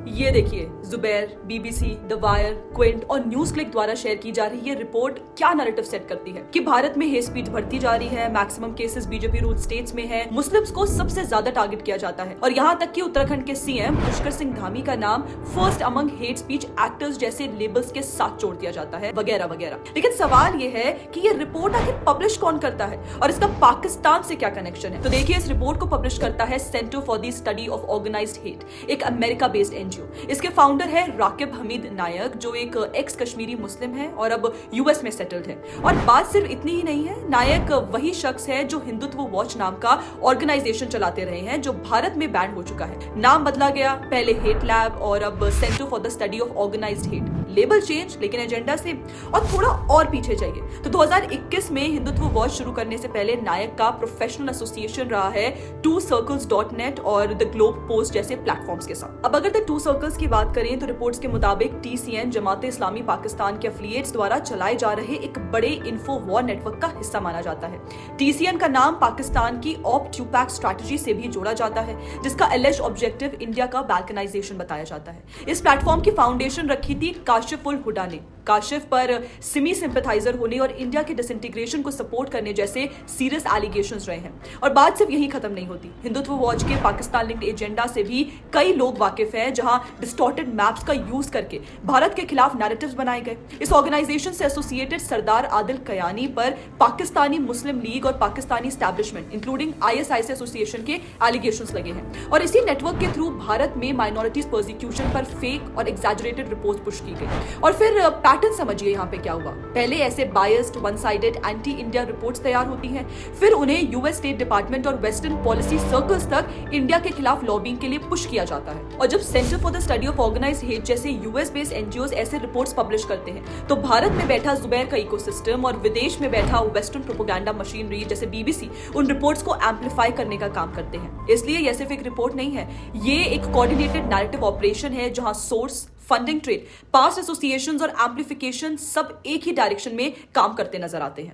ये देखिए, Zubair, BBC, the wire, Quint और न्यूज क्लिक द्वारा शेयर की जा रही ये रिपोर्ट क्या नैरेटिव सेट करती है कि भारत में हेट स्पीच बढ़ती जा रही है, maximum cases BJP ruled states में है, मुस्लिम्स को सबसे ज्यादा टारगेट किया जाता है और यहाँ तक कि उत्तराखंड के सीएम पुष्कर सिंह धामी का नाम first among hate speech actors जैसे लेबल्स के साथ जोड़ दिया जाता है, वगैरह वगैरह। लेकिन सवाल ये है कि ये रिपोर्ट आखिर पब्लिश कौन करता है और इसका पाकिस्तान से क्या कनेक्शन है। तो देखिए, इस रिपोर्ट को पब्लिश करता है Center for the Study of Organized Hate, एक अमेरिका बेस्ड एनजीओ। इसके फाउंडर है राकिब हमीद नायक, जो एक एक्स कश्मीरी मुस्लिम है और अब यूएस में सेटल्ड है। और बात सिर्फ इतनी ही नहीं है, नायक वही शख्स है जो हिंदुत्व वॉच नाम का ऑर्गेनाइजेशन चलाते रहे हैं, जो भारत में बैन हो चुका है। नाम बदला गया, पहले हेट लैब और अब Center for the Study of Organized Hate. Label change, लेकिन एजेंडा से और थोड़ा और पीछे जाइए तो 2021 में हिंदुत्व वॉच शुरू करने से पहले नायक का प्रोफेशनल एसोसिएशन रहा है twocircles.net और द ग्लोब पोस्ट जैसे प्लेटफॉर्म्स के साथ। अब अगर द टू सर्कल्स की बात करें तो रिपोर्ट्स के मुताबिक TCN जमाते इस्लामी पाकिस्तान के एफिलिएट्स द्वारा चलाए जा रहे एक बड़े इन्फो वॉर नेटवर्क का हिस्सा माना जाता है। TCN का नाम पाकिस्तान की ऑप ट्यूपैक स्ट्रैटेजी से भी जोड़ा जाता है, जिसका एलिज्ड ऑब्जेक्टिव इंडिया का बाल्कनाइजेशन बताया जाता है। इस प्लेटफॉर्म की फाउंडेशन रखी थी काशिफ उल हुडा ने। काशिफ पर सिमी सिंपैथाइजर होने और इंडिया के डिसइंटीग्रेशन को सपोर्ट करने जैसे सीरियस एलिगेशंस रहे हैं। और बात सिर्फ यही खत्म नहीं होती, हिंदुत्व वॉच के पाकिस्तान लिंक्ड एजेंडा से भी कई लोग वाकिफ हैं, जहां डिस्टॉर्टेड मैप्स का यूज करके भारत के खिलाफ नैरेटिव्स बनाए गए। इस ऑर्गेनाइजेशन से एसोसिएटेड सरदार आदिल कयानी पर पाकिस्तानी मुस्लिम लीग और पाकिस्तानी एस्टैब्लिशमेंट इंक्लूडिंग ISI से एसोसिएशन के एलिगेशंस लगे हैं। और इसी नेटवर्क के थ्रू भारत में माइनॉरिटीज प्रोसिक्यूशन पर फेक और एग्जैजरेटेड रिपोर्ट पुश की गई। और फिर पैटर्न समझिए यहाँ पे क्या हुआ। पहले ऐसे biased, one sided, anti India reports तैयार होती हैं, फिर उन्हें यूएस स्टेट डिपार्टमेंट और वेस्टर्न पॉलिसी सर्कल्स तक इंडिया के खिलाफ लॉबिंग के लिए पुश किया जाता है। और जब Center for the Study of Organized Hate जैसे यूएस बेस्ड एनजीओज ऐसे रिपोर्ट्स पब्लिश करते हैं, तो भारत में बैठा जुबैर का इकोसिस्टम और विदेश में बैठा वेस्टर्न प्रोपेगेंडा मशीनरी जैसे बीबीसी उन रिपोर्ट्स को एम्पलीफाई करने का काम करते हैं। इसलिए यह सिर्फ एक रिपोर्ट नहीं है, ये एक कोऑर्डिनेटेड नैरेटिव ऑपरेशन है, जहां source, funding trade, past associations और एम्पलीफिकेशन सब एक ही डायरेक्शन में काम करते नजर आते हैं।